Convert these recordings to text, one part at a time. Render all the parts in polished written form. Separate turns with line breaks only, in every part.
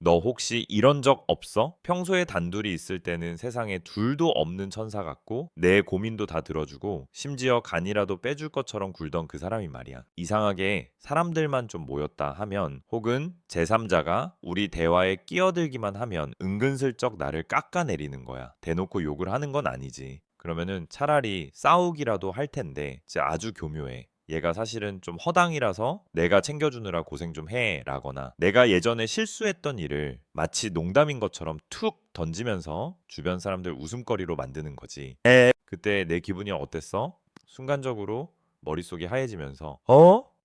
너 혹시 이런 적 없어? 평소에 단둘이 있을 때는 세상에 둘도 없는 천사 같고 내 고민도 다 들어주고 심지어 간이라도 빼줄 것처럼 굴던 그 사람이 말이야. 이상하게 사람들만 좀 모였다 하면 혹은 제3자가 우리 대화에 끼어들기만 하면 은근슬쩍 나를 깎아내리는 거야. 대놓고 욕을 하는 건 아니지. 그러면은 차라리 싸우기라도 할 텐데 진짜 아주 교묘해. 얘가 사실은 좀 허당이라서 내가 챙겨주느라 고생 좀 해라거나 내가 예전에 실수했던 일을 마치 농담인 것처럼 툭 던지면서 주변 사람들 웃음거리로 만드는 거지. 그때 내 기분이 어땠어? 순간적으로 머릿속이 하얘지면서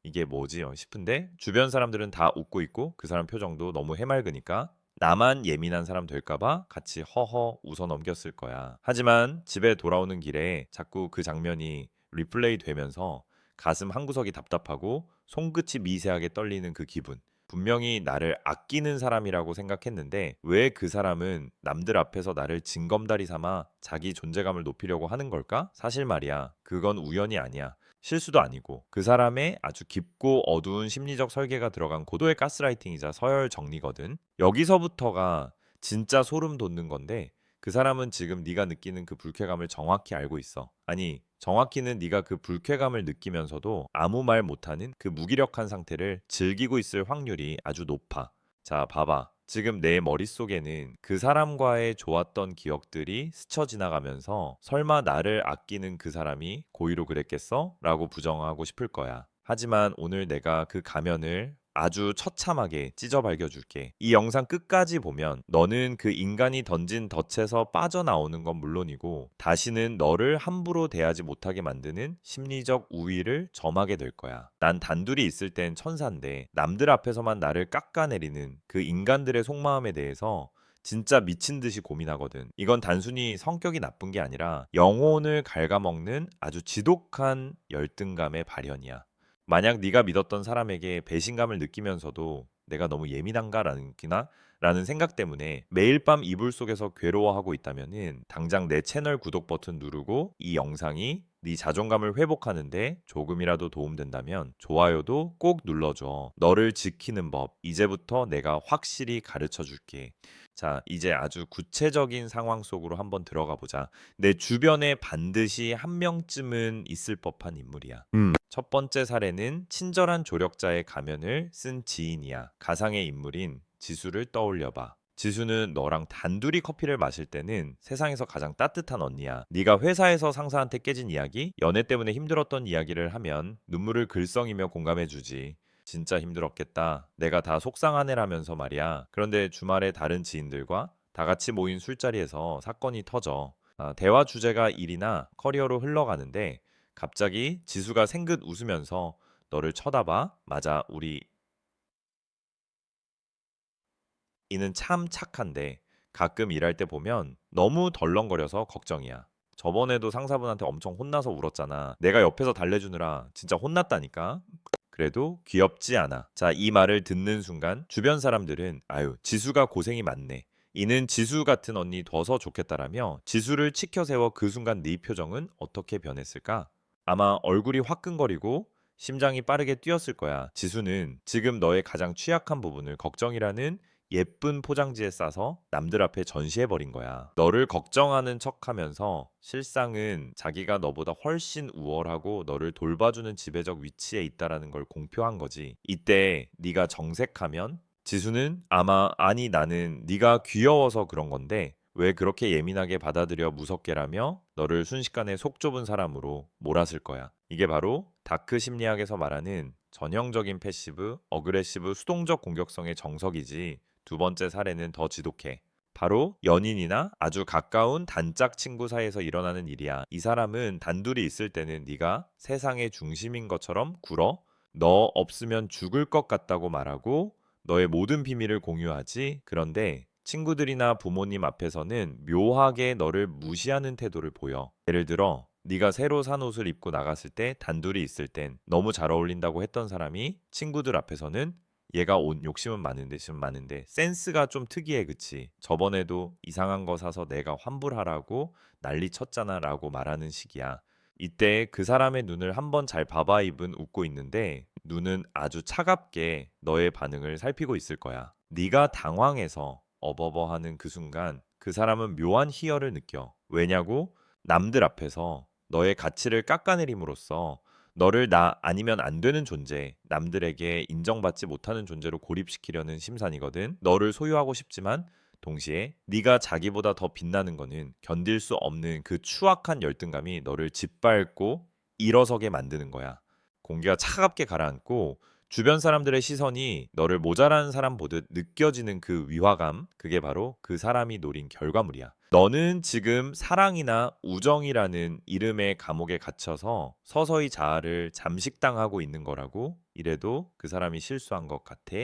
이게 뭐지? 싶은데 주변 사람들은 다 웃고 있고 그 사람 표정도 너무 해맑으니까 나만 예민한 사람 될까봐 같이 허허 웃어 넘겼을 거야. 하지만 집에 돌아오는 길에 자꾸 그 장면이 리플레이 되면서 가슴 한구석이 답답하고 손끝이 미세하게 떨리는 그 기분. 분명히 나를 아끼는 사람이라고 생각했는데 왜 그 사람은 남들 앞에서 나를 징검다리 삼아 자기 존재감을 높이려고 하는 걸까? 사실 말이야. 그건 우연이 아니야. 실수도 아니고 그 사람의 아주 깊고 어두운 심리적 설계가 들어간 고도의 가스라이팅이자 서열 정리거든. 여기서부터가 진짜 소름 돋는 건데 그 사람은 지금 네가 느끼는 그 불쾌감을 정확히 알고 있어. 아니, 정확히는 네가 그 불쾌감을 느끼면서도 아무 말 못하는 그 무기력한 상태를 즐기고 있을 확률이 아주 높아. 자, 봐봐. 지금 내 머릿속에는 그 사람과의 좋았던 기억들이 스쳐 지나가면서 설마 나를 아끼는 그 사람이 고의로 그랬겠어? 라고 부정하고 싶을 거야. 하지만 오늘 내가 그 가면을 아주 처참하게 찢어 밝혀줄게. 이 영상 끝까지 보면 너는 그 인간이 던진 덫에서 빠져나오는 건 물론이고 다시는 너를 함부로 대하지 못하게 만드는 심리적 우위를 점하게 될 거야. 난 단둘이 있을 땐 천사인데 남들 앞에서만 나를 깎아내리는 그 인간들의 속마음에 대해서 진짜 미친 듯이 고민하거든. 이건 단순히 성격이 나쁜 게 아니라 영혼을 갉아먹는 아주 지독한 열등감의 발현이야. 만약 네가 믿었던 사람에게 배신감을 느끼면서도 내가 너무 예민한가라는 기나 라는 생각 때문에 매일 밤 이불 속에서 괴로워하고 있다면은 당장 내 채널 구독 버튼 누르고 이 영상이 네 자존감을 회복하는데 조금이라도 도움된다면 좋아요도 꼭 눌러줘. 너를 지키는 법 이제부터 내가 확실히 가르쳐 줄게. 자, 이제 아주 구체적인 상황 속으로 한번 들어가 보자. 내 주변에 반드시 한 명쯤은 있을 법한 인물이야. 첫 번째 사례는 친절한 조력자의 가면을 쓴 지인이야. 가상의 인물인 지수를 떠올려봐. 지수는 너랑 단둘이 커피를 마실 때는 세상에서 가장 따뜻한 언니야. 네가 회사에서 상사한테 깨진 이야기, 연애 때문에 힘들었던 이야기를 하면 눈물을 글썽이며 공감해주지. 진짜 힘들었겠다. 내가 다 속상한 애라면서 말이야. 그런데 주말에 다른 지인들과 다 같이 모인 술자리에서 사건이 터져. 대화 주제가 일이나 커리어로 흘러가는데 갑자기 지수가 생긋 웃으면서 너를 쳐다봐. 맞아, 우리 이는 참 착한데 가끔 일할 때 보면 너무 덜렁거려서 걱정이야. 저번에도 상사분한테 엄청 혼나서 울었잖아. 내가 옆에서 달래주느라 진짜 혼났다니까. 그래도 귀엽지 않아. 자, 이 말을 듣는 순간 주변 사람들은 아유, 지수가 고생이 많네. 이는 지수 같은 언니 둬서 좋겠다라며 지수를 치켜 세워 그 순간 네 표정은 어떻게 변했을까? 아마 얼굴이 화끈거리고 심장이 빠르게 뛰었을 거야. 지수는 지금 너의 가장 취약한 부분을 걱정이라는 예쁜 포장지에 싸서 남들 앞에 전시해버린 거야. 너를 걱정하는 척하면서 실상은 자기가 너보다 훨씬 우월하고 너를 돌봐주는 지배적 위치에 있다라는 걸 공표한 거지. 이때 네가 정색하면 지수는 아마 아니 나는 네가 귀여워서 그런 건데 왜 그렇게 예민하게 받아들여 무섭게라며 너를 순식간에 속 좁은 사람으로 몰았을 거야. 이게 바로 다크 심리학에서 말하는 전형적인 패시브, 어그레시브, 수동적 공격성의 정석이지. 두 번째 사례는 더 지독해. 바로 연인이나 아주 가까운 단짝 친구 사이에서 일어나는 일이야. 이 사람은 단둘이 있을 때는 네가 세상의 중심인 것처럼 굴어 너 없으면 죽을 것 같다고 말하고 너의 모든 비밀을 공유하지. 그런데 친구들이나 부모님 앞에서는 묘하게 너를 무시하는 태도를 보여. 예를 들어 네가 새로 산 옷을 입고 나갔을 때 단둘이 있을 땐 너무 잘 어울린다고 했던 사람이 친구들 앞에서는 얘가 옷 욕심은 많은데 좀 많은데 센스가 좀 특이해 그치? 저번에도 이상한 거 사서 내가 환불하라고 난리 쳤잖아라고 말하는 식이야. 이때 그 사람의 눈을 한번 잘 봐봐 입은 웃고 있는데 눈은 아주 차갑게 너의 반응을 살피고 있을 거야. 네가 당황해서 어버버하는 그 순간 그 사람은 묘한 희열을 느껴. 왜냐고? 남들 앞에서 너의 가치를 깎아내림으로써 너를 나 아니면 안 되는 존재, 남들에게 인정받지 못하는 존재로 고립시키려는 심산이거든. 너를 소유하고 싶지만 동시에 네가 자기보다 더 빛나는 거는 견딜 수 없는 그 추악한 열등감이 너를 짓밟고 일어서게 만드는 거야. 공기가 차갑게 가라앉고 주변 사람들의 시선이 너를 모자란 사람 보듯 느껴지는 그 위화감, 그게 바로 그 사람이 노린 결과물이야. 너는 지금 사랑이나 우정이라는 이름의 감옥에 갇혀서 서서히 자아를 잠식당하고 있는 거라고. 이래도 그 사람이 실수한 것 같아?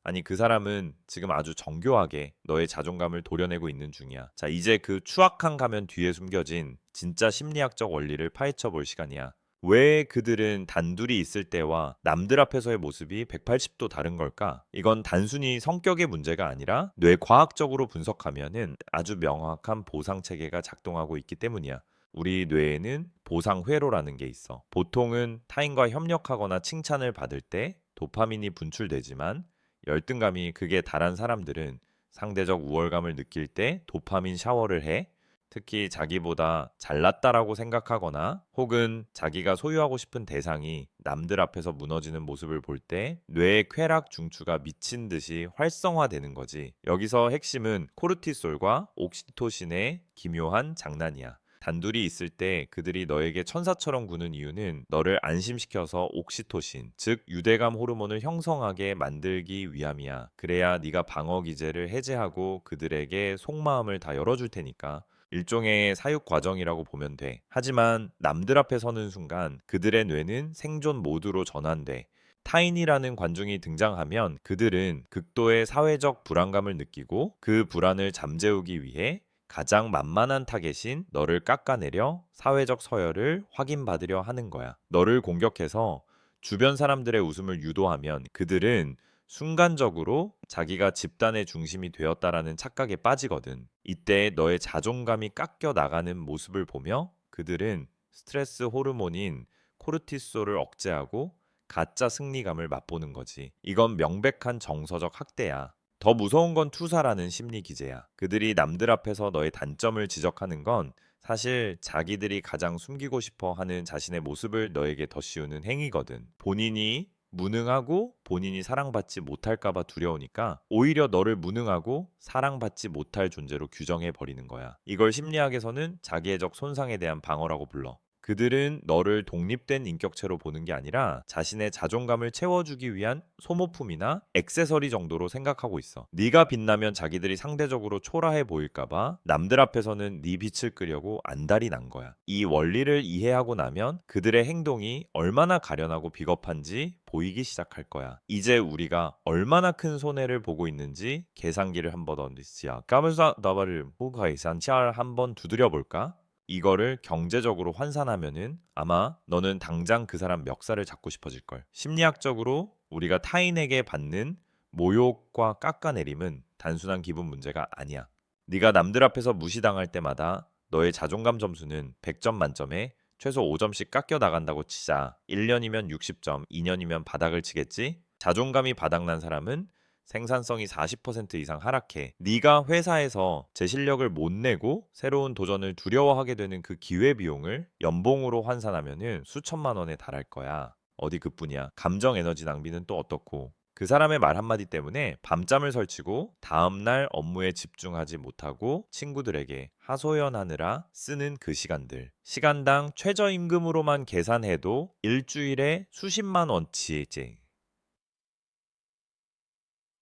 아니, 그 사람은 지금 아주 정교하게 너의 자존감을 도려내고 있는 중이야. 자, 이제 그 추악한 가면 뒤에 숨겨진 진짜 심리학적 원리를 파헤쳐 볼 시간이야. 왜 그들은 단둘이 있을 때와 남들 앞에서의 모습이 180도 다른 걸까? 이건 단순히 성격의 문제가 아니라 뇌과학적으로 분석하면은 아주 명확한 보상 체계가 작동하고 있기 때문이야. 우리 뇌에는 보상 회로라는 게 있어. 보통은 타인과 협력하거나 칭찬을 받을 때 도파민이 분출되지만 열등감이 극에 달한 사람들은 상대적 우월감을 느낄 때 도파민 샤워를 해. 특히 자기보다 잘났다라고 생각하거나 혹은 자기가 소유하고 싶은 대상이 남들 앞에서 무너지는 모습을 볼 때 뇌의 쾌락 중추가 미친 듯이 활성화되는 거지. 여기서 핵심은 코르티솔과 옥시토신의 기묘한 장난이야. 단둘이 있을 때 그들이 너에게 천사처럼 구는 이유는 너를 안심시켜서 옥시토신, 즉 유대감 호르몬을 형성하게 만들기 위함이야. 그래야 네가 방어 기제를 해제하고 그들에게 속마음을 다 열어줄 테니까. 일종의 사육 과정이라고 보면 돼. 하지만 남들 앞에 서는 순간 그들의 뇌는 생존 모드로 전환돼. 타인이라는 관중이 등장하면 그들은 극도의 사회적 불안감을 느끼고 그 불안을 잠재우기 위해 가장 만만한 타겟인 너를 깎아내려 사회적 서열을 확인받으려 하는 거야. 너를 공격해서 주변 사람들의 웃음을 유도하면 그들은 순간적으로 자기가 집단의 중심이 되었다라는 착각에 빠지거든. 이때 너의 자존감이 깎여 나가는 모습을 보며 그들은 스트레스 호르몬인 코르티솔을 억제하고 가짜 승리감을 맛보는 거지. 이건 명백한 정서적 학대야. 더 무서운 건 투사라는 심리 기제야. 그들이 남들 앞에서 너의 단점을 지적하는 건 사실 자기들이 가장 숨기고 싶어 하는 자신의 모습을 너에게 더 씌우는 행위거든. 본인이 무능하고 본인이 사랑받지 못할까봐 두려우니까 오히려 너를 무능하고 사랑받지 못할 존재로 규정해 버리는 거야. 이걸 심리학에서는 자기애적 손상에 대한 방어라고 불러. 그들은 너를 독립된 인격체로 보는 게 아니라 자신의 자존감을 채워주기 위한 소모품이나 액세서리 정도로 생각하고 있어. 네가 빛나면 자기들이 상대적으로 초라해 보일까봐 남들 앞에서는 네 빛을 끄려고 안달이 난 거야. 이 원리를 이해하고 나면 그들의 행동이 얼마나 가련하고 비겁한지 보이기 시작할 거야. 이제 우리가 얼마나 큰 손해를 보고 있는지 계산기를 한번 얹으시야. 까면서 나발을 무가이산치알 한번 두드려 볼까? 이거를 경제적으로 환산하면은 아마 너는 당장 그 사람 멱살을 잡고 싶어질걸. 심리학적으로 우리가 타인에게 받는 모욕과 깎아내림은 단순한 기분 문제가 아니야. 네가 남들 앞에서 무시당할 때마다 너의 자존감 점수는 100점 만점에 최소 5점씩 깎여 나간다고 치자. 1년이면 60점, 2년이면 바닥을 치겠지? 자존감이 바닥난 사람은 생산성이 40% 이상 하락해. 네가 회사에서 제 실력을 못 내고 새로운 도전을 두려워하게 되는 그 기회 비용을 연봉으로 환산하면은 수천만 원에 달할 거야. 어디 그뿐이야. 감정 에너지 낭비는 또 어떻고. 그 사람의 말 한마디 때문에 밤잠을 설치고 다음날 업무에 집중하지 못하고 친구들에게 하소연하느라 쓰는 그 시간들. 시간당 최저임금으로만 계산해도 일주일에 수십만 원치지.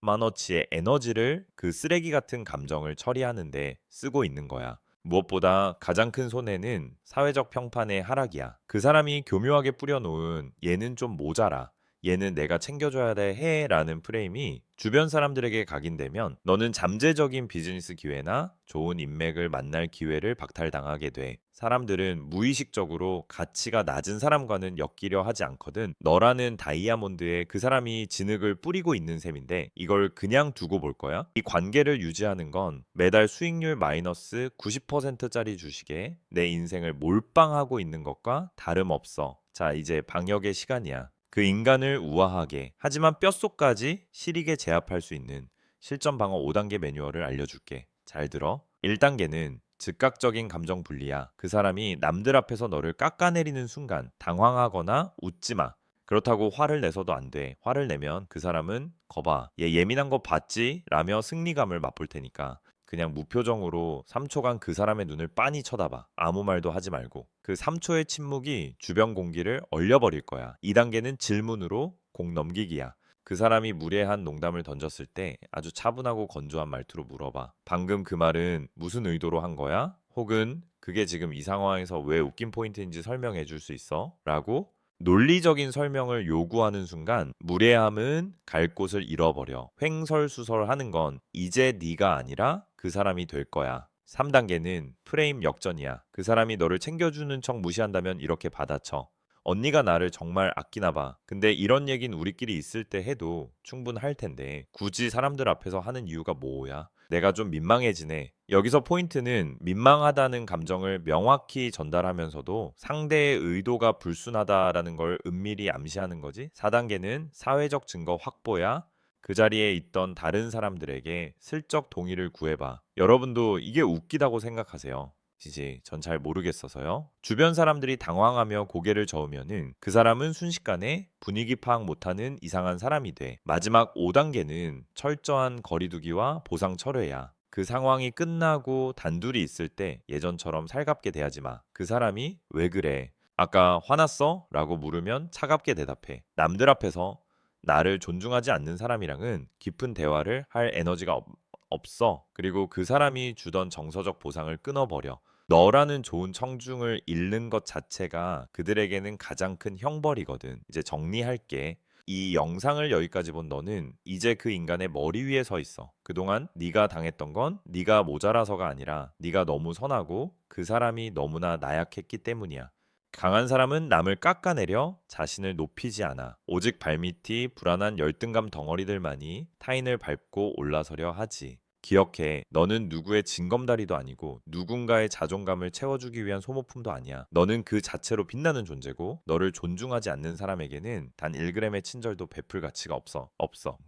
만어치의 에너지를 그 쓰레기 같은 감정을 처리하는데 쓰고 있는 거야. 무엇보다 가장 큰 손해는 사회적 평판의 하락이야. 그 사람이 교묘하게 뿌려놓은 얘는 좀 모자라. 얘는 내가 챙겨줘야 돼 해라는 프레임이 주변 사람들에게 각인되면 너는 잠재적인 비즈니스 기회나 좋은 인맥을 만날 기회를 박탈당하게 돼. 사람들은 무의식적으로 가치가 낮은 사람과는 엮이려 하지 않거든. 너라는 다이아몬드에 그 사람이 진흙을 뿌리고 있는 셈인데 이걸 그냥 두고 볼 거야? 이 관계를 유지하는 건 매달 수익률 마이너스 90%짜리 주식에 내 인생을 몰빵하고 있는 것과 다름없어. 자, 이제 방역의 시간이야. 그 인간을 우아하게 하지만 뼛속까지 시리게 제압할 수 있는 실전 방어 5단계 매뉴얼을 알려줄게. 잘 들어. 1단계는 즉각적인 감정 분리야. 그 사람이 남들 앞에서 너를 깎아내리는 순간 당황하거나 웃지 마. 그렇다고 화를 내서도 안 돼. 화를 내면 그 사람은 거봐. 얘 예민한 거 봤지? 라며 승리감을 맛볼 테니까. 그냥 무표정으로 3초간 그 사람의 눈을 빤히 쳐다봐. 아무 말도 하지 말고. 그 3초의 침묵이 주변 공기를 얼려버릴 거야. 2단계는 질문으로 공 넘기기야. 그 사람이 무례한 농담을 던졌을 때 아주 차분하고 건조한 말투로 물어봐. 방금 그 말은 무슨 의도로 한 거야? 혹은 그게 지금 이 상황에서 왜 웃긴 포인트인지 설명해 줄 수 있어? 라고 논리적인 설명을 요구하는 순간 무례함은 갈 곳을 잃어버려. 횡설수설하는 건 이제 네가 아니라 그 사람이 될 거야. 3단계는 프레임 역전이야. 그 사람이 너를 챙겨주는 척 무시한다면 이렇게 받아쳐. 언니가 나를 정말 아끼나 봐. 근데 이런 얘기는 우리끼리 있을 때 해도 충분할 텐데 굳이 사람들 앞에서 하는 이유가 뭐야? 내가 좀 민망해지네. 여기서 포인트는 민망하다는 감정을 명확히 전달하면서도 상대의 의도가 불순하다라는 걸 은밀히 암시하는 거지. 4단계는 사회적 증거 확보야. 그 자리에 있던 다른 사람들에게 슬쩍 동의를 구해봐. 여러분도 이게 웃기다고 생각하세요? 지지, 전 잘 모르겠어서요. 주변 사람들이 당황하며 고개를 저으면은 그 사람은 순식간에 분위기 파악 못하는 이상한 사람이 돼. 마지막 5단계는 철저한 거리두기와 보상 철회야. 그 상황이 끝나고 단둘이 있을 때 예전처럼 살갑게 대하지 마. 그 사람이 왜 그래? 아까 화났어? 라고 물으면 차갑게 대답해. 남들 앞에서 나를 존중하지 않는 사람이랑은 깊은 대화를 할 에너지가 없어. 그리고 그 사람이 주던 정서적 보상을 끊어버려. 너라는 좋은 청중을 잃는 것 자체가 그들에게는 가장 큰 형벌이거든. 이제 정리할게. 이 영상을 여기까지 본 너는 이제 그 인간의 머리 위에 서 있어. 그동안 네가 당했던 건 네가 모자라서가 아니라 네가 너무 선하고 그 사람이 너무나 나약했기 때문이야. 강한 사람은 남을 깎아내려 자신을 높이지 않아. 오직 발밑이 불안한 열등감 덩어리들만이 타인을 밟고 올라서려 하지. 기억해. 너는 누구의 징검다리도 아니고 누군가의 자존감을 채워주기 위한 소모품도 아니야. 너는 그 자체로 빛나는 존재고 너를 존중하지 않는 사람에게는 단 1g의 친절도 베풀 가치가 없어. 없어.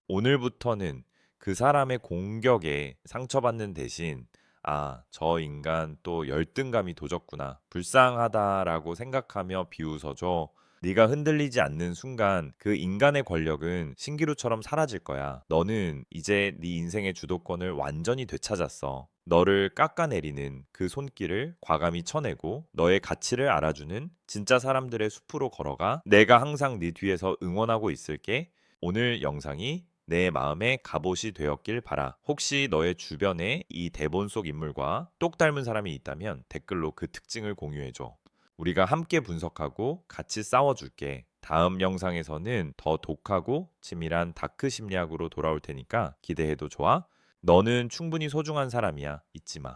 오늘부터는 그 사람의 공격에 상처받는 대신 아, 저 인간 또 열등감이 도졌구나. 불쌍하다라고 생각하며 비웃어줘. 네가 흔들리지 않는 순간 그 인간의 권력은 신기루처럼 사라질 거야. 너는 이제 네 인생의 주도권을 완전히 되찾았어. 너를 깎아내리는 그 손길을 과감히 쳐내고 너의 가치를 알아주는 진짜 사람들의 숲으로 걸어가. 내가 항상 네 뒤에서 응원하고 있을게. 오늘 영상이 내 마음의 갑옷이 되었길 바라. 혹시 너의 주변에 이 대본 속 인물과 똑 닮은 사람이 있다면 댓글로 그 특징을 공유해줘. 우리가 함께 분석하고 같이 싸워줄게. 다음 영상에서는 더 독하고 치밀한 다크 심리학으로 돌아올 테니까 기대해도 좋아. 너는 충분히 소중한 사람이야. 잊지 마.